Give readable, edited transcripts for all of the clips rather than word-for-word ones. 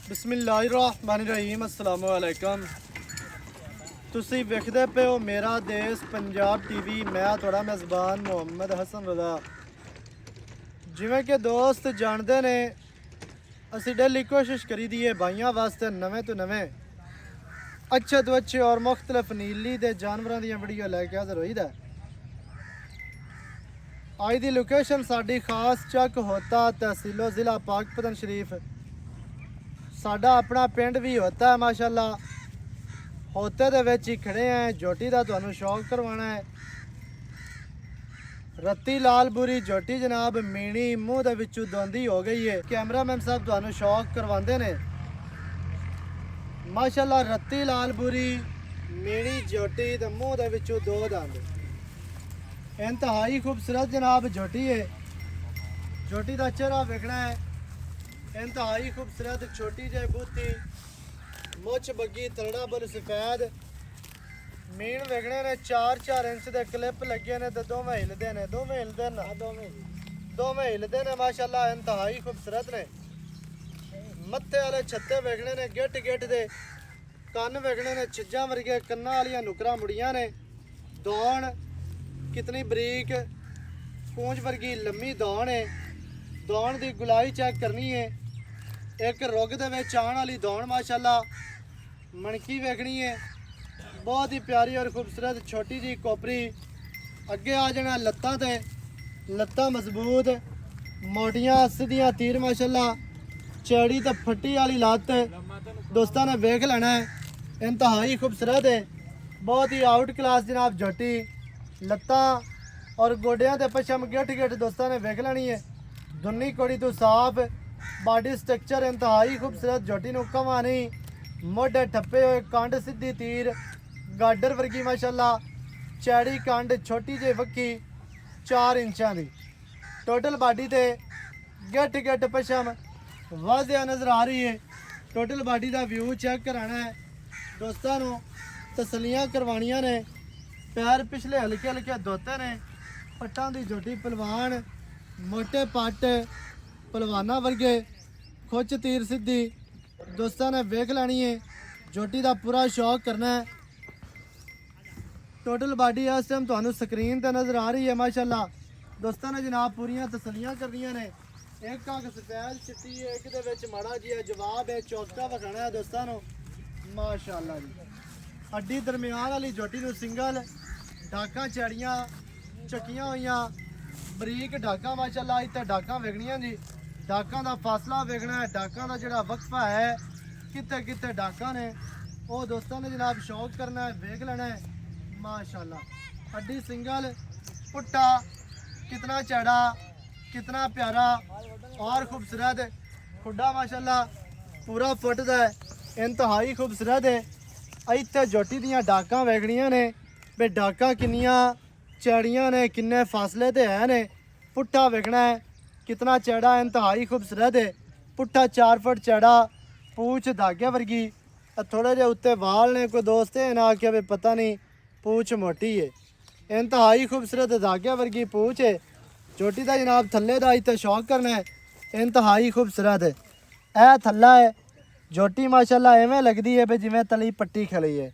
बिस्मिल्लाहिर्रहमानिर्रहीम अस्सलामु अलैकुम। ਤੁਸੀਂ ਵੇਖਦੇ ਪਏ ਹੋ ਮੇਰਾ ਦੇਸ਼ ਪੰਜਾਬ ਟੀਵੀ। ਮੈਂ ਤੁਹਾਡਾ ਮੇਜ਼ਬਾਨ ਮੁਹੰਮਦ ਹਸਨ ਰਜ਼ਾ। ਜਿਵੇਂ ਕਿ ਦੋਸਤ ਜਾਣਦੇ ਨੇ, ਅਸੀਂ ਡੇਲੀ ਕੋਸ਼ਿਸ਼ ਕਰੀਦੀ ਹੈ ਭਾਈਆਂ ਵਾਸਤੇ ਨਵੇਂ ਤੋਂ ਨਵੇਂ ਅੱਛੇ ਤੋਂ ਅੱਛੇ ਔਰ ਮੁਖਤਲਿਫ ਨੀਲੀ ਦੇ ਜਾਨਵਰਾਂ ਦੀਆਂ ਵੀਡੀਓ ਲੈ ਕੇ ਹਾਜ਼ਰ ਹੋਈਦਾ। ਅੱਜ ਦੀ ਲੋਕੇਸ਼ਨ ਸਾਡੀ ਖਾਸ ਚੱਕ ਹੋਤਾ ਤਹਿਸੀਲੋ ਜ਼ਿਲ੍ਹਾ ਪਾਕਪਤਨ ਸ਼ਰੀਫ। ਸਾਡਾ ਆਪਣਾ ਪਿੰਡ ਵੀ ਹੋਤਾ ਹੈ ਮਾਸ਼ਾਅੱਲਾ। ਹੋਤੇ ਦੇ ਵਿੱਚ ਹੀ ਖੜੇ ਆ। ਝੋਟੀ ਦਾ ਤੁਹਾਨੂੰ ਸ਼ੌਕ ਕਰਵਾਉਣਾ ਹੈ। ਰੱਤੀ ਲਾਲ ਬੁਰੀ ਝੋਟੀ ਜਨਾਬ, ਮੀਣੀ ਮੂੰਹ ਦੇ ਵਿੱਚੋਂ ਦੋਂਦੀ ਹੋ ਗਈ ਹੈ। ਕੈਮਰਾਮੈਨ ਸਾਹਿਬ ਤੁਹਾਨੂੰ ਸ਼ੌਕ ਕਰਵਾਉਂਦੇ ਨੇ ਮਾਸ਼ਾਅੱਲਾ। ਰੱਤੀ ਲਾਲ ਬੁਰੀ ਮੀਣੀ ਝੋਟੀ ਤੇ ਮੂੰਹ ਦੇ ਵਿੱਚੋਂ ਦੋ ਦੰਦ, ਇੰਤਹਾਈ ਖੂਬਸੂਰਤ ਜਨਾਬ ਝੋਟੀ ਹੈ। ਝੋਟੀ ਦਾ ਚਿਹਰਾ ਵੇਖਣਾ ਹੈ, ਇੰਤਹਾਈ ਖੂਬਸੂरत छोटी ਜਿਹੀ ਬੂਥੀ, ਮੁੱਛ ਬੱਗੀ, ਤਲੜਾ ਬੁੱਲ ਸਫੈਦ। ਮੀਣ ਵੇਖਣੇ ਨੇ 4-4 ਇੰਚ ਦੇ ਕਲਿੱਪ ਲੱਗੇ ਨੇ ਤੇ ਦੋਵੇਂ ਹਿਲਦੇ ਨੇ ਮਾਸ਼ਾਅੱਲਾ। ਇੰਤਹਾਈ ਖੂਬਸੂਰਤ ਨੇ। ਮੱਥੇ ਵਾਲੇ ਛੱਤੇ ਵੇਖਣੇ ਨੇ ਗਿੱਟ ਗਿੱਟ ਦੇ। ਕੰਨ ਵੇਖਣੇ ਨੇ ਛਿੱਜਾਂ ਵਰਗੇ ਕੰਨਾਂ ਵਾਲੀਆਂ ਨੁਕਰਾਂ ਮੁੜੀਆਂ ਨੇ। ਦੌਣ ਕਿਤਨੀ ਬਰੀਕ, ਪੂੰਝ ਵਰਗੀ ਲੰਮੀ ਦੌਣ ਹੈ। ਦੌਣ ਦੀ ਗੁਲਾਈ ਚੈੱਕ ਕਰਨੀ ਹੈ। ਇੱਕ ਰੁੱਗ ਦੇ ਵਿੱਚ ਆਉਣ ਵਾਲੀ ਦੌਣ ਮਾਸ਼ਾਅੱਲਾ। ਮਣਕੀ ਵੇਖਣੀ ਹੈ, ਬਹੁਤ ਹੀ ਪਿਆਰੀ ਔਰ ਖੂਬਸੂਰਤ ਛੋਟੀ ਜੀ ਕੋਪਰੀ। ਅੱਗੇ ਆ ਜਾਣਾ ਲੱਤਾਂ ਤੇ, ਲੱਤਾਂ ਮਜ਼ਬੂਤ, ਮੋਟੀਆਂ ਸਿੱਧੀਆਂ ਤੀਰ ਮਾਸ਼ਾਅੱਲਾ। ਚੈੜੀ ਤੇ ਫੱਟੀ ਵਾਲੀ ਲੱਤ ਦੋਸਤਾਂ ਨੇ ਵੇਖ ਲੈਣਾ ਹੈ। ਇੰਤਹਾਈ ਖੂਬਸੂਰਤ ਹੈ, ਬਹੁਤ ਹੀ ਆਊਟ ਕਲਾਸ ਜਨਾਬ ਝੋਟੀ। ਲੱਤਾਂ ਔਰ ਗੋਡਿਆਂ ਤੇ ਪਛਮ ਗਿੱਠ ਗਿੱਠ ਦੋਸਤਾਂ ਨੇ ਵੇਖ ਲੈਣੀ ਹੈ। ਦੁੰਨੀ ਕੋੜੀ ਤੋਂ ਸਾਫ, ਬਾਡੀ ਸਟਰਕਚਰ ਇੰਤਹਾਈ ਖੂਬਸੂਰਤ। ਝੋਟੀ ਨੂੰ ਕਮਾ ਨਹੀਂ, ਮੋਢੇ ਠੱਪੇ ਹੋਏ, ਕੰਡ ਸਿੱਧੀ ਤੀਰ, ਗਾਡਰ ਵਰਗੀ ਮਾਸ਼ਾਅੱਲਾ। ਚੈੜੀ ਕੰਡ, ਛੋਟੀ ਜਿਹੀ ਵੱਖੀ, 4 ਇੰਚਾਂ ਦੀ। ਟੋਟਲ ਬਾਡੀ ਤੇ ਗਿੱਠ ਗਿੱਠ ਪਛਮ ਵਾਜ਼ਿਆ ਨਜ਼ਰ ਆ ਰਹੀ ਹੈ। ਟੋਟਲ ਬਾਡੀ ਦਾ ਵਿਊ ਚੈੱਕ ਕਰਾਣਾ ਹੈ ਦੋਸਤਾਂ ਨੂੰ, ਤਸੱਲੀਆਂ ਕਰਵਾਉਣੀਆਂ ਨੇ। ਪੈਰ ਪਿਛਲੇ ਹਲਕੇ ਹਲਕੇ ਧੋਤੇ ਨੇ। ਪੱਟਾਂ ਦੀ ਝੋਟੀ ਪਹਿਲਵਾਨ, ਮੋਟੇ ਪੱਟ ਪਹਿਲਵਾਨਾਂ ਵਰਗੇ, ਖੁੱਚ ਤੀਰ ਸਿੱਧੀ ਦੋਸਤਾਂ ਨੇ ਵੇਖ ਲੈਣੀ ਹੈ। ਝੋਟੀ ਦਾ ਪੂਰਾ ਸ਼ੌਕ ਕਰਨਾ ਹੈ। ਟੋਟਲ ਬਾਡੀ ਇਸ ਟਾਈਮ ਤੁਹਾਨੂੰ ਸਕਰੀਨ ਤੇ ਨਜ਼ਰ ਆ ਰਹੀ ਹੈ ਮਾਸ਼ਾਅੱਲਾ। ਦੋਸਤਾਂ ਨੇ ਜਨਾਬ ਪੂਰੀਆਂ ਤਸੱਲੀਆਂ ਕਰਨੀਆਂ ਨੇ। ਇੱਕ ਅੱਖ ਸਫੈਦ ਚਿੱਟੀ ਹੈ, ਇੱਕ ਦੇ ਵਿੱਚ ਮਾੜਾ ਜਿਹਾ ਜਵਾਬ ਹੈ, ਚੌਕਟਾ ਵਿਖਾਣਾ ਹੈ ਦੋਸਤਾਂ ਨੂੰ ਮਾਸ਼ਾਅੱਲਾ ਜੀ। ਹੱਡੀ ਦਰਮਿਆਨ ਵਾਲੀ ਝੋਟੀ ਨੂੰ ਸਿੰਗਲ ਡਾਕਾਂ ਚੜੀਆਂ ਚੱਕੀਆਂ ਹੋਈਆਂ, ਬਰੀਕ ਡਾਕਾਂ ਮਾਸ਼ਾਅੱਲਾ। ਇੱਥੇ ਡਾਕਾਂ ਵੇਖਣੀਆਂ ਜੀ, ਡਾਕਾਂ ਦਾ ਫਾਸਲਾ ਵੇਖਣਾ ਹੈ, ਡਾਕਾਂ ਦਾ ਜਿਹੜਾ ਵਕਫਾ ਹੈ, ਕਿੱਥੇ ਕਿੱਥੇ ਡਾਕਾਂ ਨੇ, ਉਹ ਦੋਸਤਾਂ ਨੇ ਜਨਾਬ ਸ਼ੌਕ ਕਰਨਾ ਹੈ, ਵੇਖ ਲੈਣਾ ਹੈ माशाल्लाह। हड्डी सिंगल, पुट्टा कितना चढ़ा, कितना प्यारा और खूबसूरत। खुड्डा माशाल्लाह पूरा फुट दा है, इंतहाई खूबसूरत है। इत्थे झोटी दियां डाकां वेखणियां ने भी डाकां किन्नियां चढ़ियां ने, किन्ने फासले ते है ने। पुट्ठा वेखना है कितना चढ़ा, इंतहाई खूबसूरत है। पुट्ठा 4 फुट चढ़ा, पूछ धागे वर्गी, थोड़े जे उत्ते वाल ने। कोई दोस्त ना आख्या भी पता नहीं पूछ मोटी है, इंतहाई खूबसूरत धागे वर्गी पूछ है। झोटी का जनाब थल्ले का इतना शौक करना है, इंतहाई खूबसूरत है। यह थल्ला है झोटी माशाअल्लाह, एवें लगती है भी जिमें तली पट्टी खली है।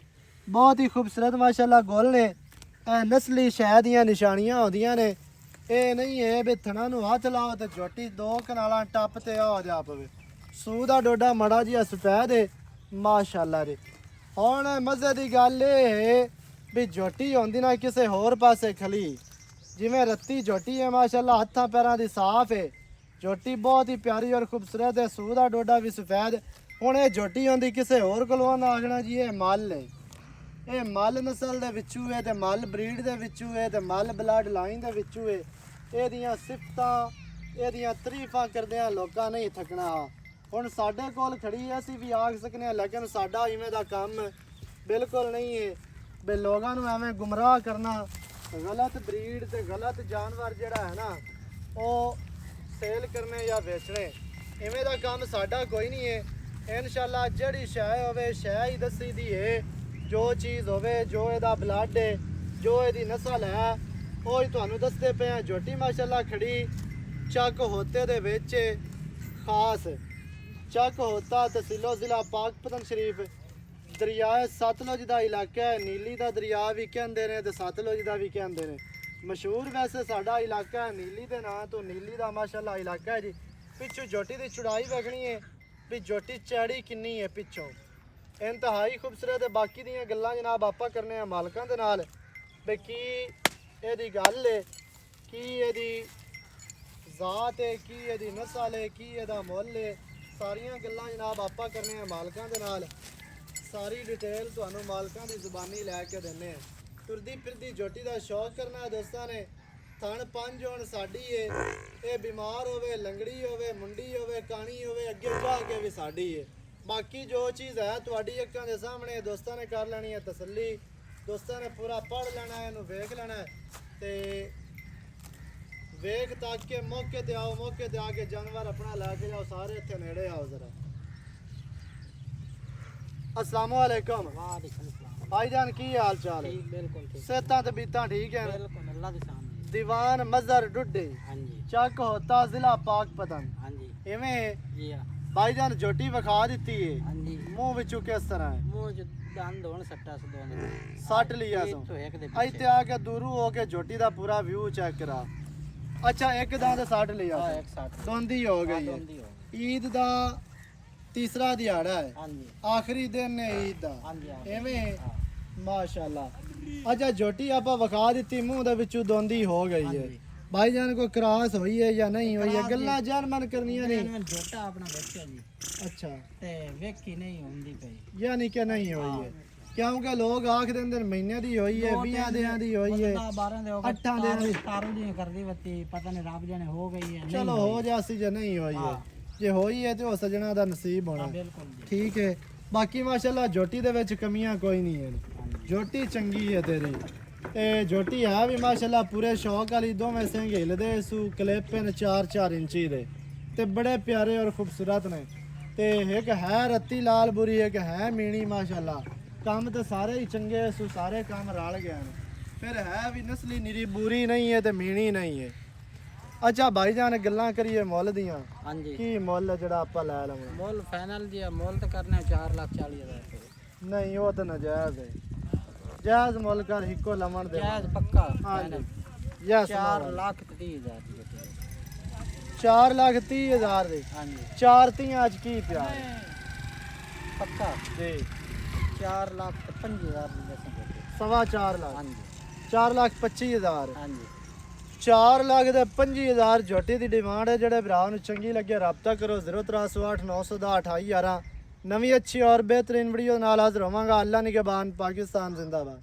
बहुत ही खूबसूरत माशाअल्लाह गोल ने। नस्ली शह दियां निशानियां होंदियां ने। ये नहीं है भी थना नूं हथ लाओ तो झोटी 2 कनालां टप ते हो जा पवे। सूह दा डोडा माड़ा जिहा सफेद है माशाअल्लाह रे। हुण मज़े की गल है भी झोटी होंदी ना किसी होर पासे खली, जिमें रत्ती झोटी है माशाअल्लाह, हत्थां पैरां दी साफ है। झोटी बहुत ही प्यारी और खूबसूरत है। सूह दा डोडा भी सफेद। हुण ये झोटी होंदी किसी होर कोलों ना आखना जी ये मल है, ये मल नस्ल दे विचों है ते मल ब्रीड दे विचों है ते मल ब्लड लाइन दे विचों है। इहदियां सिफतां, इहदियां तरीफां करदिआं लोकां नहीं थकना। हुण साडे कोल खड़ी है, असीं भी आख सकने, लेकिन साडा इवें दा काम बिल्कुल नहीं है भी लोगों को एवं गुमराह करना। गलत ब्रीड ते गलत जानवर जिहड़ा है ना वो सेल करने या बेचने, इवें दा काम साडा कोई नहीं है। इंशाअल्लाह जिहड़ी शै होवे शै ही दसी दी है, जो चीज़ होवे, जो इहदा ब्लड है, जो इहदी नस्ल है, वो ही तुहानूं दसदे पे हैं। झोटी माशाअल्लाह खड़ी ਚੱਕ ਹੋਤੇ ਦੇ ਵਿੱਚ ਖਾਸ ਚੱਕ ਹੋਤਾ ਤਹਿਸੀਲੋ ਜ਼ਿਲ੍ਹਾ ਪਾਕਪਤਨ ਸ਼ਰੀਫ ਦਰਿਆ ਸਤਲੁਜ ਦਾ ਇਲਾਕਾ ਹੈ। ਨੀਲੀ ਦਾ ਦਰਿਆ ਵੀ ਕਹਿੰਦੇ ਨੇ ਤੇ ਸਤਲੁਜ ਦਾ ਵੀ ਕਹਿੰਦੇ ਨੇ। ਮਸ਼ਹੂਰ ਵੈਸੇ ਸਾਡਾ ਇਲਾਕਾ ਹੈ ਨੀਲੀ ਦੇ ਨਾਂ ਤੋਂ। ਨੀਲੀ ਦਾ ਮਾਸ਼ਾਅੱਲਾ ਇਲਾਕਾ ਹੈ ਜੀ। ਪਿੱਛੋਂ ਜੋਟੀ ਦੀ ਚੜਾਈ ਵੇਖਣੀ ਹੈ ਵੀ ਜੋਟੀ ਚੜੀ ਕਿੰਨੀ ਹੈ ਪਿੱਛੋਂ, ਇੰਤਹਾਈ ਖੂਬਸੂਰਤ ਹੈ। ਬਾਕੀ ਦੀਆਂ ਗੱਲਾਂ ਜਨਾਬ ਆਪਾਂ ਕਰਨੇ ਆ ਮਾਲਕਾਂ ਦੇ ਨਾਲ ਵੀ ਕੀ ਇਹਦੀ ਗੱਲ ਹੈ, ਕੀ ਇਹਦੀ ਜ਼ਾਤ ਹੈ, ਕੀ ਇਹਦੀ ਨਸਲ ਹੈ, ਕੀ ਇਹਦਾ ਮੁੱਲ ਹੈ। ਸਾਰੀਆਂ ਗੱਲਾਂ ਜਨਾਬ ਆਪਾਂ ਕਰਨੇ ਆ ਮਾਲਕਾਂ ਦੇ ਨਾਲ। ਸਾਰੀ ਡਿਟੇਲ ਤੁਹਾਨੂੰ ਮਾਲਕਾਂ ਦੀ ਜ਼ੁਬਾਨੀ ਲੈ ਕੇ ਦਿੰਨੇ ਆ। ਤੁਰਦੀ ਫਿਰਦੀ ਜੋਟੀ ਦਾ ਸ਼ੌਕ ਕਰਨਾ ਹੈ ਦੋਸਤਾਂ ਨੇ। ਥਣ ਪੰਜ ਹੋਣ ਸਾਡੀ ਏ, ਇਹ ਬਿਮਾਰ ਹੋਵੇ, ਲੰਗੜੀ ਹੋਵੇ, ਮੁੰਡੀ ਹੋਵੇ, ਕਾਣੀ ਹੋਵੇ, ਅੱਗੇ ਜਾ ਕੇ ਵੀ ਸਾਡੀ ਏ। ਬਾਕੀ ਜੋ ਚੀਜ਼ ਹੈ ਤੁਹਾਡੀ ਅੱਖਾਂ ਦੇ ਸਾਹਮਣੇ ਦੋਸਤਾਂ ਨੇ ਕਰ ਲੈਣੀ ਹੈ ਤਸੱਲੀ। ਦੋਸਤਾਂ ਨੇ ਪੂਰਾ ਪੜ੍ਹ ਲੈਣਾ ਹੈ, ਇਹਨੂੰ ਵੇਖ ਲੈਣਾ ਹੈ ਤੇ ਵੇਖ ਤੱਕ ਕੇ ਮੌਕੇ ਤੇ ਆਓ। ਮੌਕੇ ਤੇ ਆ ਕੇ ਜਾਨਵਰ ਆਪਣਾ ਲੈ ਕੇ ਜਾਓ। ਸਾਰੇ ਇੱਥੇ ਨੇੜੇ ਆਓ ਜ਼ਰਾ। अस्सलाम वालेकुम। वालेकुम सलाम। भाईजान की हाल चाल है? ठीक बिल्कुल ठीक। सेहतां ते बीतां ठीक है? बिल्कुल अल्लाह दे सामने। दीवान मजर डुड्डे हां जी ਚੱਕ ਹੋਤਾ ਜ਼ਿਲ੍ਹਾ ਪਾਕਪਤਨ हां जी ਇਵੇਂ जी हां ਭਾਈਜਾਨ ਜੋਟੀ ਵਿਖਾ ਦਿੱਤੀ ਏ। हां जी ਮੂੰਹ ਵਿੱਚੋਂ ਕਿਸ ਤਰ੍ਹਾਂ ਹੈ? मुंह च दंद होन सट्टा से दोने ਸੱਟ ਲਿਆ एक ਸੋ तो एक दे ਇੱਥੇ ਆ ਕੇ ਦੂਰੋਂ ਹੋ ਕੇ ਜੋਟੀ ਦਾ ਪੂਰਾ ਵਿਊ ਚੈੱਕ ਕਰਾ। ਅੱਛਾ ਇੱਕ ਦੰਦ ਸੱਟ ਲਿਆ हां ਸੋ, एक साथ ਦੋਂਦੀ ਹੋ ਗਈ ਹੈ। दोंदी हो ਈਦ ਦਾ ਤੀਸਰਾ ਦਿਹਾੜਾ ਹੈ, हां जी ਆਖਰੀ ਦਿਨ ਹੈ ਈਦ ਦਾ हां जी ਐਵੇਂ हां ਮਾਸ਼ਾਅੱਲਾ। ਅੱਛਾ ਜੋਟੀ ਆਪਾਂ ਵਿਖਾ ਦਿੱਤੀ, ਮੂੰਹ ਦੇ ਵਿੱਚੋਂ ਦੋਂਦੀ ਹੋ ਗਈ ਹੈ। ਹਾਂਜੀ। ਭਾਈਜਾਨ ਕੋਈ ਕਰਾਸ ਹੋਈ ਹੈ ਜਾਂ ਨਹੀਂ ਹੋਈ ਹੈ? ਕਰਾਸ ਗੱਲਾਂ ਜਰਮਨ ਕਰਨੀਆਂ ਨਹੀਂ। मैंने जोटा अपना बच्चा जी ਅੱਛਾ ते वेखी नहीं होंदी पई ਯਾਨੀ ਕਿ ਨਹੀਂ ਹੋਈ ਹੈ, ਕਿਉਂਕਿ ਲੋਕ ਆਖ ਦਿੰਦੇ ਨੇ ਮਹੀਨੇ ਦੀ ਹੋਈ ਹੈ, 20 ਦਿਨਾਂ ਦੀ ਹੋਈ ਹੈ, 12 ਦੇ हो 8 ਦਿਨਾਂ ਦੀ। कारू दी कर दी बत्ती पता नहीं रब जाने हो गई है ਚਲੋ ਹੋ ਜਾਸੀ ਜੇ ਨਹੀਂ ਹੋਈ ਹੈ। ਜੇ ਹੋਈ ਹੈ ਤੇ ਉਹ ਸਜਣਾ ਦਾ ਨਸੀਬ ਹੋਣਾ। बिल्कुल जी ਠੀਕ ਹੈ। ਬਾਕੀ ਮਾਸ਼ਾਅੱਲਾ ਜੋਟੀ ਦੇ ਵਿੱਚ ਕਮੀਆਂ ਕੋਈ ਨਹੀਂ ਹੈ। ਜੋਟੀ ਚੰਗੀ ਹੈ ਤੇਰੀ। ਤੇ ਜੋਟੀ ਹੈ ਵੀ ਮਾਸ਼ਾਅੱਲਾ ਪੂਰੇ ਸ਼ੌਕ ਵਾਲੀ। ਦੋਵੇਂ ਸਿੰਘ ਹਿਲਦੇ ਸੂ ਕਲੇਪਨ 4-4 ਇੰਚੀ ਦੇ ਤੇ ਬੜੇ ਪਿਆਰੇ ਔਰ ਖੂਬਸੂਰਤ ਨੇ। ਤੇ ਇੱਕ ਹੈ ਰੱਤੀ ਲਾਲ ਬੁਰੀ, ਇੱਕ ਹੈ ਮੀਣੀ ਮਾਸ਼ਾਅੱਲਾ। ਕੰਮ ਤੇ ਸਾਰੇ ਹੀ ਚੰਗੇ ਸੂ, ਸਾਰੇ ਕੰਮ ਰਲ ਗਏ ਨੇ। ਫਿਰ ਹੈ ਵੀ ਨਸਲੀ ਨਿਰੀ ਬੁਰੀ ਨਹੀਂ ਹੈ ਤੇ ਮੀਣੀ ਨਹੀਂ ਹੈ। ਅੱਛਾ ਭਾਈਜਾਨ ਗੱਲਾਂ ਕਰੀਏ ਮੁੱਲ ਦੀਆਂ। हां जी ਕੀ ਮੁੱਲ ਹੈ ਜਿਹੜਾ ਆਪਾਂ ਲੈ ਲਵਾਂ? मोल फाइनल जी मोल तो करने 4,40,000 ਨਹੀਂ ਉਹ ਤਾਂ ਨਾਜਾਇਜ਼ ਹੈ। ਜਾਇਜ਼ ਮੁੱਲ ਕਰ ਇੱਕੋ ਲਵਣ ਦੇ। जायज पक्का ਹਾਂਜੀ ਯਸ 4,30,000 ਦੀ ਬੇਟੀ 4,30,000 ਦੇ। ਹਾਂਜੀ 4 ਤੀਆਂ ਅੱਜ ਕੀ ਪਿਆ ਪੱਕਾ ਜੀ? 4,25,000 ਦੀ ਦੱਸਾਂ ਬੇਟੀ। 4.25 ਲੱਖ। ਹਾਂਜੀ 4,25,000। ਹਾਂਜੀ 4 ਲੱਖ ਦੇ 25,000 ਜੋਟੀ ਦੀ ਡਿਮਾਂਡ ਹੈ। ਜਿਹੜੇ ਭਰਾ ਨੂੰ ਚੰਗੀ ਲੱਗੇ ਰਾਬਤਾ ਕਰੋ 08308 910 2811। ਨਵੀਂ ਅੱਛੀ ਔਰ ਬਿਹਤਰੀਨ ਵੀਡੀਓ ਨਾਲ ਹਾਜ਼ਰ ਹੋਵਾਂਗਾ। ਅੱਲਾ ਨਿਗਹਿਬਾਨ, ਪਾਕਿस्तान जिंदाबाद।